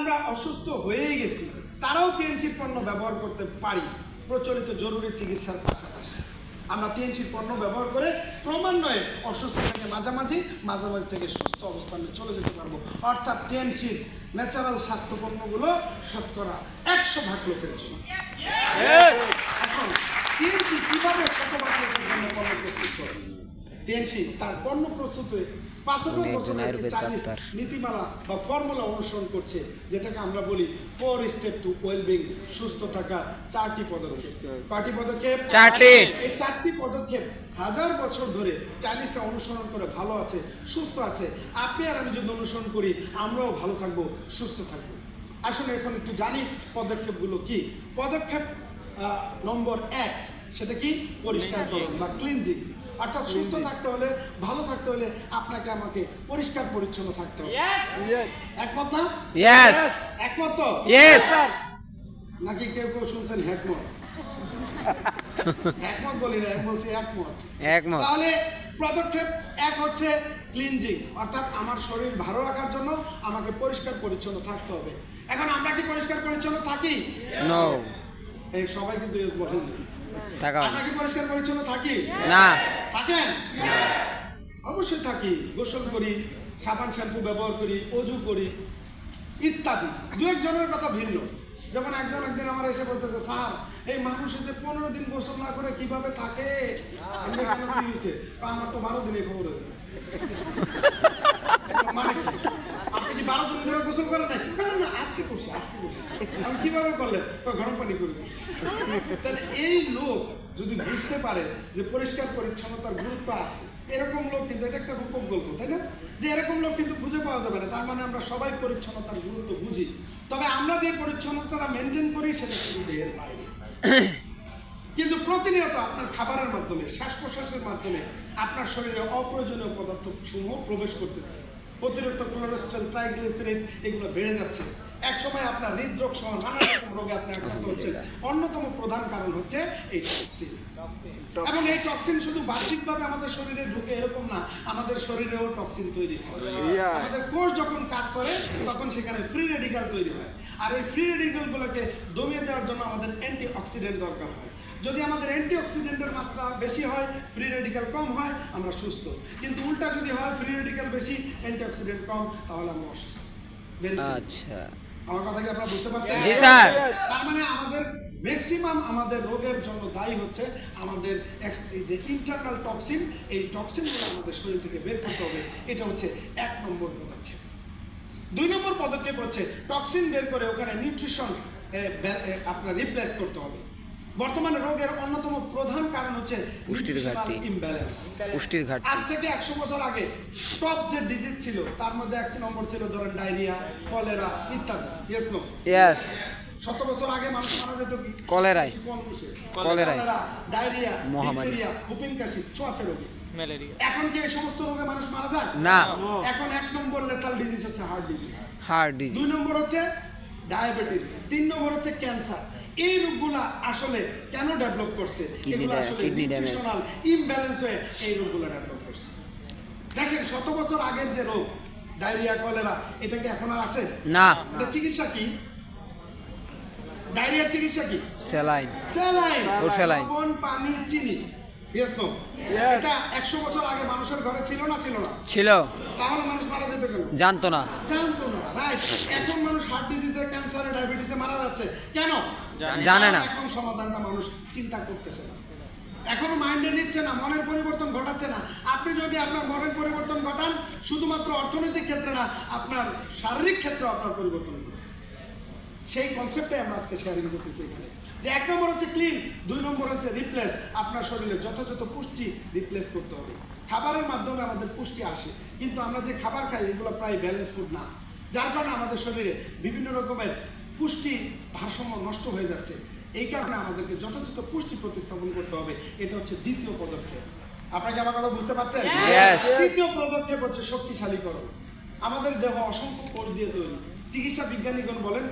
আমরা অসুস্থ হয়েই গেছি তারাও টিএনসির পণ্য ব্যবহার করতে পারি প্রচলিত জরুরি চিকিৎসার পাশাপাশি। আমরা টিএনসির পণ্য ব্যবহার করে ক্রমান্বয়ে অসুস্থ থেকে মাঝামাঝি থেকে সুস্থ অবস্থানে চলে যেতে পারবো। অর্থাৎ টিএনসির ন্যাচারাল স্বাস্থ্য পণ্যগুলো শতকরা 100% লোকের জন্য। এখন টিএনসি কিভাবে 100% লোকের জন্য পণ্য প্রস্তুত করে? টিএনসি তার পণ্য প্রস্তুতে 5000 বছরের চাইনিজ নীতিমালা বা ফর্মুলা অনুসরণ করছে, যেটাকে আমরা বলি 4 স্টেপ টু ওয়েলবিং, সুস্থ থাকার 4টি পদক্ষেপ। কয়টি পদক্ষেপ? 4টি। এই 4টি পদক্ষেপ 1000 বছর ধরে চাইনিজরা অনুসরণ করে ভালো আছে, সুস্থ আছে। আপনি আর আমি যদি অনুসরণ করি আমরাও ভালো থাকবো, সুস্থ থাকবো। আসলে এখন একটু জানি পদক্ষেপগুলো কি। পদক্ষেপ নম্বর 1, সেটা কি? পরিষ্কারকরণ বা ক্লিনজিং। অর্থাৎ সুস্থ থাকতে হলে, ভালো থাকতে হলে আপনাকে আমাকে পরিষ্কার পরিচ্ছন্ন থাকতে হবে। একমত না? ইয়েস। একমত তো? ইয়েস। নাকি কেউ কেউ শুনছেন একমত? একমত বলি না, বলছি একমত। একমত। তাহলে পদক্ষেপ 1 হচ্ছে ক্লিনজিং, অর্থাৎ আমার শরীর ভালো রাখার জন্য আমাকে পরিষ্কার পরিচ্ছন্ন থাকতে হবে। এখন আমরা কি পরিষ্কার পরিচ্ছন্ন থাকি? নো। এই সবাই কিন্তু বলেন আমরা কি পরিষ্কার পরিচ্ছন্ন থাকি? না। থাকেন? অবশ্যই থাকি। গোসল করি, সাবান শ্যাম্পু ব্যবহার করি, অজু করি ইত্যাদি। দু একজনের কথা ভিন্ন। যেমন একদিন আমার এসে বলতেছে, স্যার এই মানুষ যে 15 দিন গোসল না করে কিভাবে থাকে? আমার তো 12 দিনে খবর হয়েছে। মানে কি? আপনি কি 12 দিন ধরে গোসল করেন নাকি? না, আজকে করছি। আমি কিভাবে করলেন? গরম পানি করে। তাহলে এই লোক যদি বুঝতে পারে যে পরিষ্কার পরিচ্ছন্নতার গুরুত্ব আছে, এরকম লোক কিন্তু, এটা একটা রূপক গল্প, তাই না? যে এরকম লোক কিন্তু খুঁজে পাওয়া যাবে না। তার মানে আমরা সবাই পরিচ্ছন্নতার গুরুত্ব বুঝি। তবে আমরা যে পরিচ্ছন্নতাটা মেনটেন করি সেটা শুধু দেহের বাইরে। কিন্তু প্রতিনিয়ত আপনার খাবারের মাধ্যমে, শ্বাস প্রশ্বাসের মাধ্যমে আপনার শরীরে অপ্রয়োজনীয় পদার্থ সমূহ প্রবেশ করতেছে। অতিরিক্ত কোলেস্টেরল, ট্রাইগ্লিসারাইড এগুলো বেড়ে যাচ্ছে। এক সময় আপনার হৃদরোগ সহ নানা রকম রোগে আপনি আক্রান্ত হচ্ছেন। অন্যতম প্রধান কারণ হচ্ছে এই টক্সিন। এবং এই টক্সিন শুধু বাহ্যিকভাবে আমাদের শরীরে ঢুকে এরকম না, আমাদের শরীরেও টক্সিন তৈরি হয়। আমাদের কোষ যখন কাজ করে তখন সেখানে ফ্রি রেডিক্যাল তৈরি হয়। আর এই ফ্রি রেডিক্যালগুলোকে দমিয়ে দেওয়ার জন্য আমাদের অ্যান্টিঅক্সিডেন্ট দরকার হয়। যদি আমাদের অ্যান্টিঅক্সিডেন্টের মাত্রা বেশি হয়, ফ্রি রেডিক্যাল কম হয়, আমরা সুস্থ। কিন্তু উল্টা যদি হয়, ফ্রি রেডিক্যাল বেশি, অ্যান্টিঅক্সিডেন্ট কম, তাহলে আমরা অসুস্থ। আচ্ছা, আমার কথা কি আপনারা বুঝতে পারছেন? জি স্যার। তার মানে আমাদের ম্যাক্সিমাম আমাদের রোগের জন্য দায়ী হচ্ছে আমাদের এই যে ইন্টারনাল টক্সিন। এই টক্সিনগুলো আমাদের শরীর থেকে বের করতে হবে। এটা হচ্ছে 1 নম্বর পদক্ষেপ। 2 নম্বর পদক্ষেপ হচ্ছে টক্সিন বের করে ওখানে নিউট্রিশন আপনার রিপ্লেস করতে হবে। বর্তমানে রোগের অন্যতম প্রধান কারণ হচ্ছে পুষ্টির ঘাটতি, ইমব্যালেন্স। পুষ্টির ঘাটতি। আজ থেকে 100 বছর আগে টপ যে ডিজিজ ছিল তার মধ্যে 1 নম্বর ছিল ধরেন ডায়রিয়া, কলেরা ইত্যাদি। Yes no? ইয়েস। 100 বছর আগে মানুষ মারা যেত কি? কলেরায়, ডায়রিয়া, মহামারী, হুপিং কাশি, ছোঁয়াচে রোগে, ম্যালেরিয়া। এখন কি এই সমস্ত রোগে মানুষ মারা যায়? না। এখন 1 নম্বর লেথাল ডিজিজ হচ্ছে হার্ট ডিজিজ। 2 নম্বর হচ্ছে ডায়াবেটিস, 3 নম্বর হচ্ছে ক্যান্সার। এই রোগগুলা আসলে কেন ডেভেলপ করছে? এগুলো আসলে নিউট্রিশনাল ইমব্যালেন্স হয়ে এই রোগগুলো ডেভেলপ করছে। দেখেন 100 বছর আগের যে রোগ ডায়রিয়া, কলেরা, এটা কি এখন আর আছে? না। এটা চিকিৎসা কি? ডায়রিয়ার চিকিৎসা কি? স্যালাইন। স্যালাইন, লবণ, পানি, চিনি। Yes no? এটা 100 বছর আগে মানুষের ঘরে ছিল না? ছিল না? ছিল। তাহলে মানুষ মারা যেত কেন? জানতো না। রাইট। এখন মানুষ হার্ট ডিজিজে, ক্যান্সারে, ডায়াবেটিসে মারা যাচ্ছে কেন? জানে না। এখন সমাধানটা মানুষ চিন্তা করতেছে না, এখনো মাইন্ডে নিচ্ছে না, মনের পরিবর্তন ঘটাচ্ছে না। আপনি যদি আপনার মনের পরিবর্তন ঘটান, শুধুমাত্র অর্থনৈতিক ক্ষেত্রে না, আপনার শারীরিক ক্ষেত্রে আপনার পরিবর্তন ঘটবে। সেই কনসেপ্টে আমরা আজকে শেয়ারিং করতেছি এখানে। যে 1 নম্বর হচ্ছে ক্লিন, 2 নম্বর হচ্ছে রিপ্লেস। আপনার শরীরে যথাযথ পুষ্টি রিপ্লেস করতে হবে। খাবারের মাধ্যমে আমাদের পুষ্টি আসে, কিন্তু আমরা যে খাবার খাই এগুলো প্রায় ব্যালেন্স ফুড না, যার কারণে আমাদের শরীরে বিভিন্ন রকমের পুষ্টি ভারসাম্য নষ্ট হয়ে যাচ্ছে। এই কারণে আমাদেরকে যথাযথ পুষ্টি প্রতিস্থাপন করতে হবে। এটা হচ্ছে 2য় পদক্ষেপ। আপনাকে আমার কথা বুঝতে পারছেন? 3য় পদক্ষেপ হচ্ছে শক্তিশালীকরণ। আমাদের দেহ অসংখ্য কোষ দিয়ে তৈরি। চিকিৎসা বিজ্ঞানীগণ বলেন